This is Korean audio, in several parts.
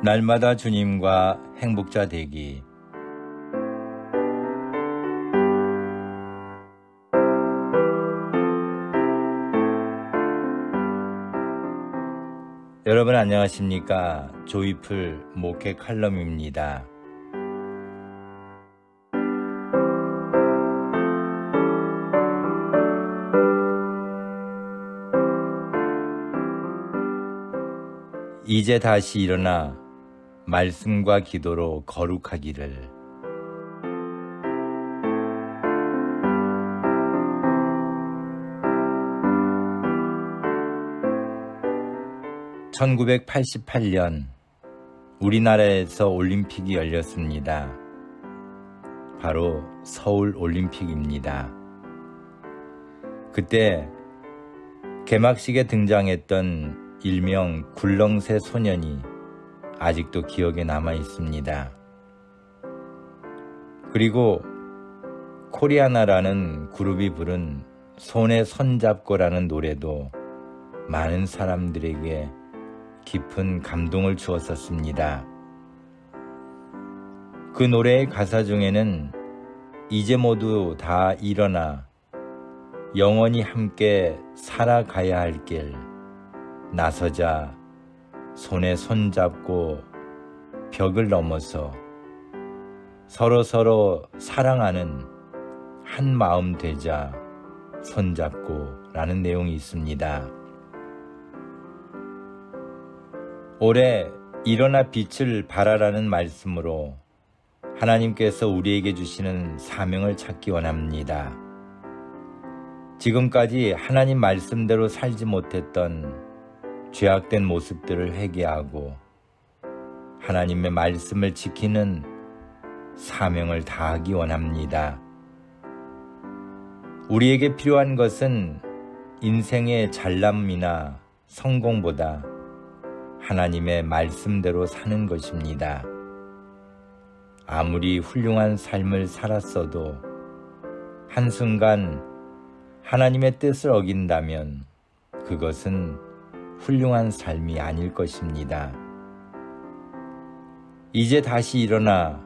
날마다 주님과 행복자 되기. 여러분 안녕하십니까? 조이풀 목회 칼럼입니다. 이제 다시 일어나 말씀과 기도로 거룩하기를. (1988년) 우리나라에서 올림픽이 열렸습니다. 바로 서울 올림픽입니다. 그때 개막식에 등장했던 일명 굴렁쇠 소년이 아직도 기억에 남아 있습니다. 그리고 코리아나라는 그룹이 부른 손에 손잡고라는 노래도 많은 사람들에게 깊은 감동을 주었었습니다. 그 노래의 가사 중에는 이제 모두 다 일어나 영원히 함께 살아가야 할 길 나서자 손에 손잡고 벽을 넘어서 서로 사랑하는 한 마음 되자 손잡고 라는 내용이 있습니다. 올해 일어나 빛을 발하라는 말씀으로 하나님께서 우리에게 주시는 사명을 찾기 원합니다. 지금까지 하나님 말씀대로 살지 못했던 죄악된 모습들을 회개하고 하나님의 말씀을 지키는 사명을 다하기 원합니다. 우리에게 필요한 것은 인생의 잘남이나 성공보다 하나님의 말씀대로 사는 것입니다. 아무리 훌륭한 삶을 살았어도 한순간 하나님의 뜻을 어긴다면 그것은 훌륭한 삶이 아닐 것입니다. 이제 다시 일어나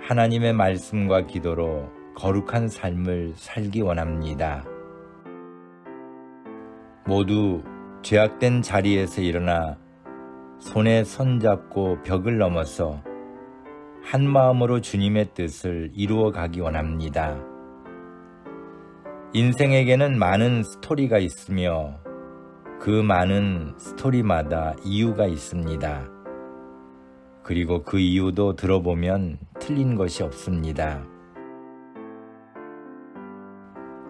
하나님의 말씀과 기도로 거룩한 삶을 살기 원합니다. 모두 죄악된 자리에서 일어나 손에 손잡고 벽을 넘어서 한 마음으로 주님의 뜻을 이루어 가기 원합니다. 인생에게는 많은 스토리가 있으며 그 많은 스토리마다 이유가 있습니다. 그리고 그 이유도 들어보면 틀린 것이 없습니다.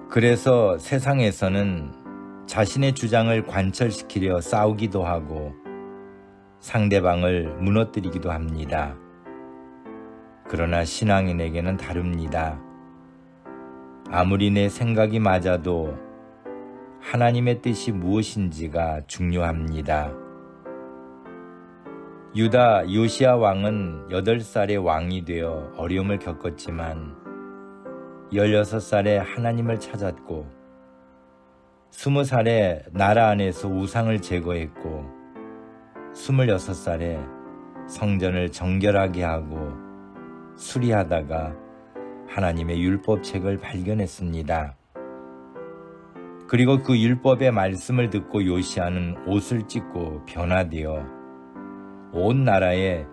그래서 세상에서는 자신의 주장을 관철시키려 싸우기도 하고 상대방을 무너뜨리기도 합니다. 그러나 신앙인에게는 다릅니다. 아무리 내 생각이 맞아도 하나님의 뜻이 무엇인지가 중요합니다. 유다 요시야 왕은 8살에 왕이 되어 어려움을 겪었지만 16살에 하나님을 찾았고 20살에 나라 안에서 우상을 제거했고 26살에 성전을 정결하게 하고 수리하다가 하나님의 율법책을 발견했습니다. 그리고 그 율법의 말씀을 듣고 요시야는 옷을 찢고 변화되어 온 나라에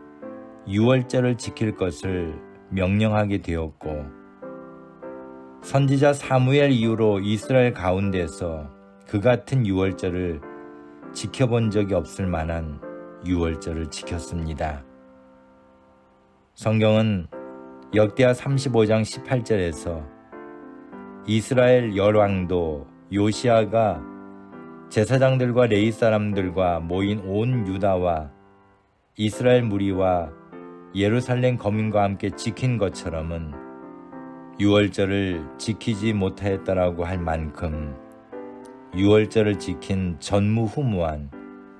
유월절을 지킬 것을 명령하게 되었고 선지자 사무엘 이후로 이스라엘 가운데서 그 같은 유월절을 지켜본 적이 없을 만한 유월절을 지켰습니다. 성경은 역대하 35장 18절에서 이스라엘 열왕도 요시야가 제사장들과 레위 사람들과 모인 온 유다와 이스라엘 무리와 예루살렘 거민과 함께 지킨 것처럼은 유월절을 지키지 못하였다라고 할 만큼 유월절을 지킨 전무후무한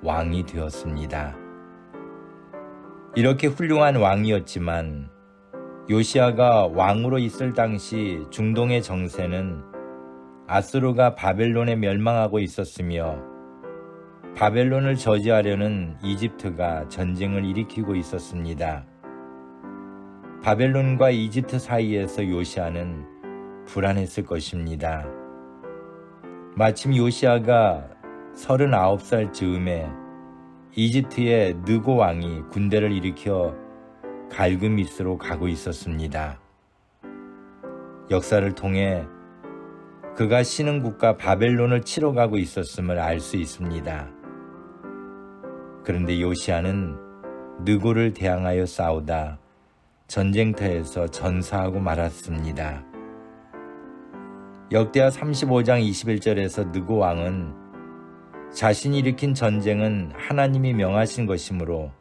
왕이 되었습니다. 이렇게 훌륭한 왕이었지만 요시야가 왕으로 있을 당시 중동의 정세는 아수르가 바벨론에 멸망하고 있었으며 바벨론을 저지하려는 이집트가 전쟁을 일으키고 있었습니다. 바벨론과 이집트 사이에서 요시아는 불안했을 것입니다. 마침 요시아가 39살 즈음에 이집트의 느고 왕이 군대를 일으켜 갈그미스로 가고 있었습니다. 역사를 통해 그가 신흥국가 바벨론을 치러 가고 있었음을 알 수 있습니다. 그런데 요시아는 느고를 대항하여 싸우다 전쟁터에서 전사하고 말았습니다. 역대하 35장 21절에서 느고 왕은 자신이 일으킨 전쟁은 하나님이 명하신 것이므로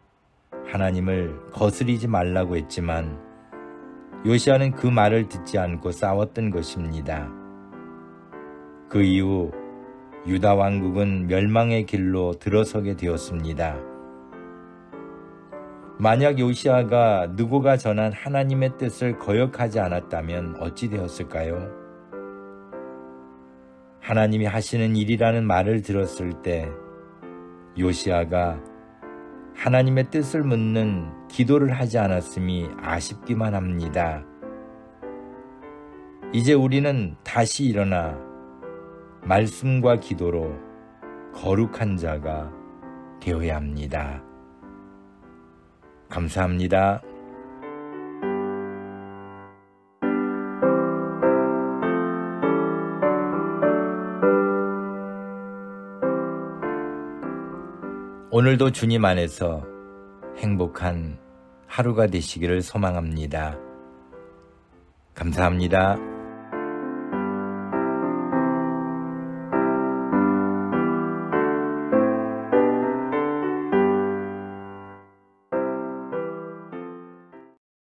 하나님을 거스리지 말라고 했지만 요시아는 그 말을 듣지 않고 싸웠던 것입니다. 그 이후 유다 왕국은 멸망의 길로 들어서게 되었습니다. 만약 요시아가 느고가 전한 하나님의 뜻을 거역하지 않았다면 어찌 되었을까요? 하나님이 하시는 일이라는 말을 들었을 때 요시아가 하나님의 뜻을 묻는 기도를 하지 않았음이 아쉽기만 합니다. 이제 우리는 다시 일어나 말씀과 기도로 거룩한 자가 되어야 합니다. 감사합니다. 오늘도 주님 안에서 행복한 하루가 되시기를 소망합니다. 감사합니다.